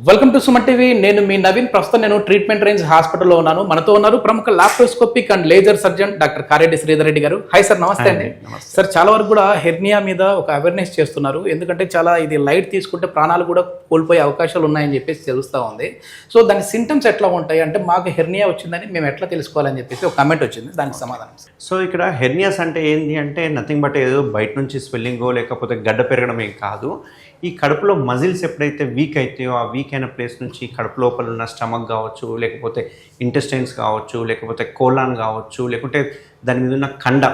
Welcome to Suman TV. నేను మీ నవీన్. ప్రస్తుతం నేను ట్రీట్మెంట్ రేంజ్ హాస్పిటల్లో ఉన్నాను. మనతో ఉన్నారు ప్రముఖ laparoscopic and laser surgeon doctor Kareddy Sridhar Reddy గారు. హాయ్ సార్, నమస్తే అండి. సార్, చాలా వరకు కూడా హెర్నియా మీద ఒక అవేర్నెస్ చేస్తున్నారు. ఎందుకంటే చాలా ఇది లైట్ తీసుకుంటే ప్రాణాలు కూడా కోల్పోయే అవకాశాలు ఉన్నాయని చెప్పేసి తెలుస్తూ ఉంది. సో దాని సింటమ్స్ ఎట్లా ఉంటాయి అంటే, మాకు హెర్నియా వచ్చిందని మేము ఎట్లా తెలుసుకోవాలని చెప్పేసి ఒక కమెంట్ వచ్చింది, దానికి సమాధానం. సో ఇక్కడ హెర్నియాస్ అంటే ఏంటి అంటే నథింగ్ బట్ ఏదో బయట నుంచి స్వెల్లింగో లేకపోతే గడ్డ పెరగడం ఏం కాదు. ఈ కడుపులో మజిల్స్ ఎప్పుడైతే వీక్ అవుతాయో ఆ వీక్ అయిన ప్లేస్ నుంచి కడుపు లోపల ఉన్న స్టమక్ కావచ్చు, లేకపోతే ఇంటెస్టైన్స్ కావచ్చు, లేకపోతే కోలాన్ కావచ్చు, లేకుంటే దాని మీద ఉన్న కండ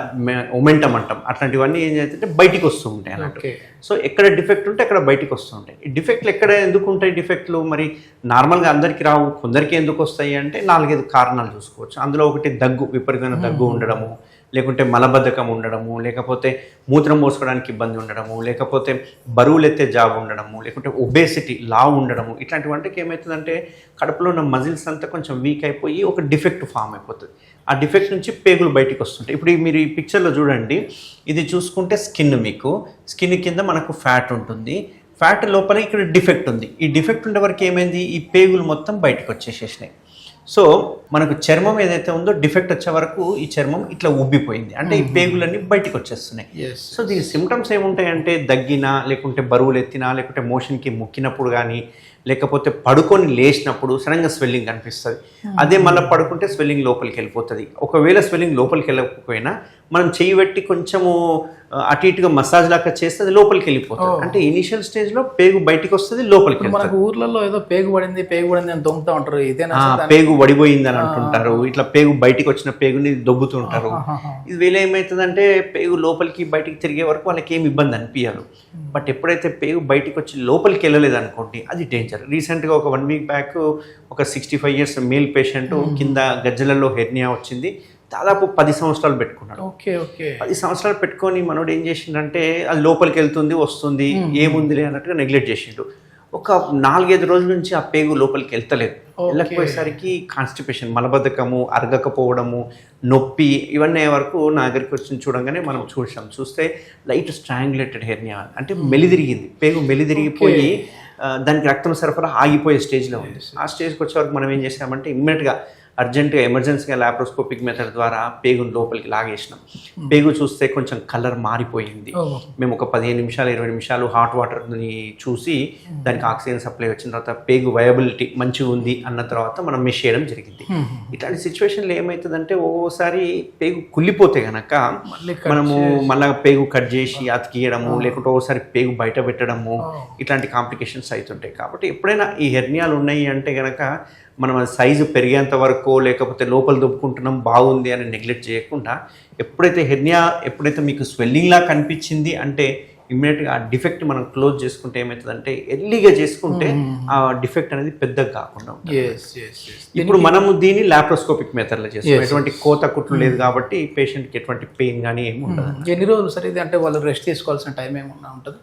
ఒమెంటం అంటాం, అట్లాంటివన్నీ ఏం చేస్తుంటే బయటికి వస్తూ ఉంటాయి అన్నట్టు. సో ఎక్కడ డిఫెక్ట్ ఉంటే అక్కడ బయటికి వస్తూ ఉంటాయి. ఈ డిఫెక్ట్లు ఎక్కడ ఎందుకు ఉంటాయి? డిఫెక్ట్లు మరి నార్మల్గా అందరికీ రావు, కొందరికి ఎందుకు వస్తాయి అంటే 4-5 కారణాలు చూసుకోవచ్చు. అందులో ఒకటి దగ్గు, విపరీతమైన దగ్గు ఉండడము, లేకుంటే మలబద్ధకం ఉండడము, లేకపోతే మూత్రం పోసుకోవడానికి ఇబ్బంది ఉండడము, లేకపోతే బరువులు ఎత్తే జాబ్ ఉండడము, లేకుంటే ఒబేసిటీ లావు ఉండడము. ఇట్లాంటి వాటికి ఏమవుతుందంటే కడుపులో ఉన్న మజిల్స్ అంతా కొంచెం వీక్ అయిపోయి ఒక డిఫెక్ట్ ఫామ్ అయిపోతుంది. ఆ డిఫెక్ట్ నుంచి పేగులు బయటికి వస్తుంటాయి. ఇప్పుడు మీరు ఈ పిక్చర్లో చూడండి, ఇది చూసుకుంటే స్కిన్, మీకు స్కిన్ కింద మనకు ఫ్యాట్ ఉంటుంది. ఫ్యాట్ లోపల ఇక్కడ డిఫెక్ట్ ఉంది. ఈ డిఫెక్ట్ ఉండే వరకు ఏమైంది, ఈ పేగులు మొత్తం బయటకు వచ్చేసేసినాయి. సో మనకు చర్మం ఏదైతే ఉందో డిఫెక్ట్ వచ్చే వరకు ఈ చర్మం ఇట్లా ఉబ్బిపోయింది, అంటే ఈ పేగులన్నీ బయటకు వచ్చేస్తున్నాయి. సో దీని సిమ్టమ్స్ ఏముంటాయంటే దగ్గినా, లేకుంటే బరువులు ఎత్తినా, లేకుంటే మోషన్కి మొక్కినప్పుడు కానీ, లేకపోతే పడుకొని లేచినప్పుడు సడన్గా స్వెల్లింగ్ కనిపిస్తుంది. అదే మళ్ళీ పడుకుంటే స్వెల్లింగ్ లోపలికి వెళ్ళిపోతుంది. ఒకవేళ స్వెల్లింగ్ లోపలికి వెళ్ళకపోయినా మనం చెయ్యి పెట్టి కొంచెము అటు ఇటుగా మసాజ్ లాగా చేస్తే అది లోపలికి వెళ్ళిపోతుంది. అంటే ఇనిషియల్ స్టేజ్లో పేగు బయటికి వస్తుంది, లోపలికి. మనకు ఊర్లలో ఏదో పేగు పడింది అని దొంగతా ఉంటారు, ఇదేనా పేగు వడిపోయింది అని అంటుంటారు. ఇట్లా పేగు బయటికి వచ్చిన పేగుని దొబ్బుతుంటారు. ఇది వీళ్ళు ఏమవుతుందంటే పేగు లోపలికి బయటికి తిరిగే వరకు వాళ్ళకి ఏమి ఇబ్బంది అనిపించదు. బట్ ఎప్పుడైతే పేగు బయటికి వచ్చి లోపలికి వెళ్ళలేదు అనుకోండి, అది డేంజర్. రీసెంట్గా ఒక 1 వీక్ బ్యాక్ ఒక 65 years మేల్ పేషెంట్ కింద గజ్జలలో హెర్నియా వచ్చింది. దాదాపు 10 సంవత్సరాలు పెట్టుకున్నాడు. 10 సంవత్సరాలు పెట్టుకొని మనోడు ఏం చేసిండంటే అది లోపలికి వెళ్తుంది వస్తుంది ఏముందిలే అన్నట్టుగా నెగ్లెక్ట్ చేసిండు. ఒక 4-5 రోజుల నుంచి ఆ పేగు లోపలికి వెళ్తలేదు. వెళ్ళకపోయేసరికి కాన్స్టిపేషన్, మలబద్ధకము, అరగకపోవడము, నొప్పి, ఇవన్నీ అయ్యే వరకు నా దగ్గరికి వచ్చి చూడంగానే మనం చూస్తే లైట్ స్ట్రాంగులేటెడ్ హెర్నియా, అంటే మెలిదిరిగింది, పేగు మెలిదిరిగిపోయి దానికి రక్తం సరఫరా ఆగిపోయే స్టేజ్లో ఉంది. ఆ స్టేజ్కి వచ్చే వరకు మనం ఏం చేసామంటే ఇమ్మీడియట్గా అర్జెంటుగా ఎమర్జెన్సీగా లాప్రోస్కోపిక్ మెథడ్ ద్వారా పేగును లోపలికి లాగేసినాం. పేగు చూస్తే కొంచెం కలర్ మారిపోయింది. మేము ఒక 15 నిమిషాలు 20 నిమిషాలు హాట్ వాటర్ని చూసి దానికి ఆక్సిజన్ సప్లై వచ్చిన తర్వాత పేగు వయబిలిటీ మంచిగా ఉంది అన్న తర్వాత మనం మెష్ చేయడం జరిగింది. ఇట్లాంటి సిచ్యువేషన్లో ఏమవుతుందంటే ఓసారి పేగు కుళ్ళిపోతే కనుక మనము మళ్ళీ పేగు కట్ చేసి అతికియడము, లేకుంటే ఓసారి పేగు బయట పెట్టడము, ఇట్లాంటి కాంప్లికేషన్స్ అవుతుంటాయి. కాబట్టి ఎప్పుడైనా ఈ హెర్నియాలు ఉన్నాయి అంటే కనుక మనం సైజు పెరిగేంత వరకు, లేకపోతే లోపల దుబ్బుకుంటున్నాం బాగుంది అని నెగ్లెక్ట్ చేయకుండా, ఎప్పుడైతే మీకు స్వెల్లింగ్లా కనిపించింది అంటే ఇమ్మీడియట్గా ఆ డిఫెక్ట్ మనం క్లోజ్ చేసుకుంటే ఏమవుతుందంటే ఎర్లీగా చేసుకుంటే ఆ డిఫెక్ట్ అనేది పెద్దగా కాకుండా ఉంటుంది. ఇప్పుడు మనము దీన్ని లాప్రోస్కోపిక్ మెథడ్లో చేస్తాం. ఎటువంటి కోత కుట్లు లేదు కాబట్టి పేషెంట్కి ఎటువంటి పెయిన్ కానీ ఏమి ఉండదు. ఎన్ని రోజులు సరే ఇది అంటే వాళ్ళు రెస్ట్ తీసుకోవాల్సిన టైం ఏమన్నా ఉంటుంది?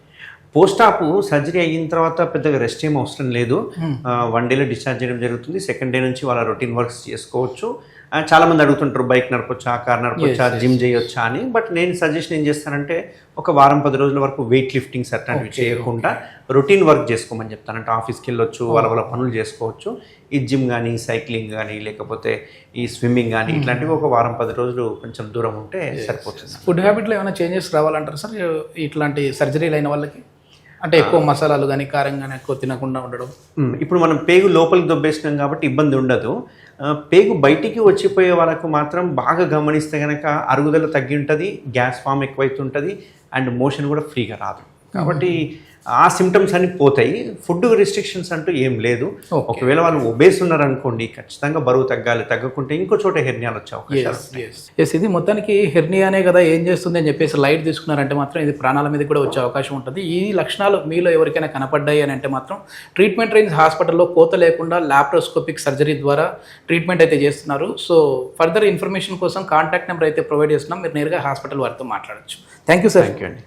పోస్ట్ ఆప్ సర్జరీ అయిన తర్వాత పెద్దగా రెస్ట్ ఏం అవసరం లేదు. 1 dayలో డిశ్చార్జ్ చేయడం జరుగుతుంది. 2nd day నుంచి వాళ్ళ రొటీన్ వర్క్స్ చేసుకోవచ్చు. చాలామంది అడుగుతుంటారు బైక్ నడపొచ్చా, కార్ నడపొచ్చా, జిమ్ చేయొచ్చా అని. బట్ నేను సజెషన్ ఏం చేస్తానంటే ఒక వారం 10 రోజుల వరకు వెయిట్ లిఫ్టింగ్స్ అట్లాంటివి చేయకుండా రొటీన్ వర్క్ చేసుకోమని చెప్తాను. అంటే ఆఫీస్కి వెళ్ళొచ్చు, వాళ్ళ పనులు చేసుకోవచ్చు. ఈ జిమ్ కానీ, సైక్లింగ్ కానీ, లేకపోతే ఈ స్విమ్మింగ్ కానీ, ఇట్లాంటివి ఒక వారం 10 రోజులు కొంచెం దూరం ఉంటే సరిపోతుంది. ఫుడ్ హ్యాబిట్లో ఏమైనా చేంజెస్ రావాలంటారు సార్ ఇట్లాంటి సర్జరీలు అయిన వాళ్ళకి? అంటే ఎక్కువ మసాలాలు కానీ, కారం కానీ ఎక్కువ తినకుండా ఉండడం. ఇప్పుడు మనం పేగు లోపలికి దొబ్బేసినాం కాబట్టి ఇబ్బంది ఉండదు. పేగు బయటికి వచ్చిపోయే వాళ్ళకు మాత్రం బాగా గమనిస్తే కనుక అరుగుదల తగ్గి ఉంటుంది, గ్యాస్ ఫామ్ ఎక్కువైతుంటుంది, అండ్ మోషన్ కూడా ఫ్రీగా రాదు. కాబట్టి ఆ సిమ్టమ్స్ అన్ని పోతాయి. ఫుడ్ రిస్ట్రిక్షన్స్ అంటూ ఏం లేదు. ఒకవేళ వాళ్ళు ఒబేస్ ఉన్నారనుకోండి, ఖచ్చితంగా బరువు తగ్గాలి. తగ్గకుంటే ఇంకో చోట హెర్నియాలు వచ్చే అవకాశాలు. ఇది మొత్తానికి హెర్నియానే కదా ఏం చేస్తుంది అని చెప్పేసి లైట్ తీసుకున్నారంటే మాత్రం ఇది ప్రాణాల మీద కూడా వచ్చే అవకాశం ఉంటుంది. ఈ లక్షణాలు మీలో ఎవరికైనా కనపడ్డాయి అని అంటే మాత్రం ట్రీట్మెంట్ రేంజ్ హాస్పిటల్లో కోత లేకుండా లాప్రోస్కోపిక్ సర్జరీ ద్వారా ట్రీట్మెంట్ అయితే చేస్తున్నారు. సో ఫర్దర్ ఇన్ఫర్మేషన్ కోసం కాంటాక్ట్ నెంబర్ అయితే ప్రొవైడ్ చేస్తున్నాం. మీరు నేరుగా హాస్పిటల్ వారితో మాట్లాడచ్చు. Thank you sir. Thank you అండి.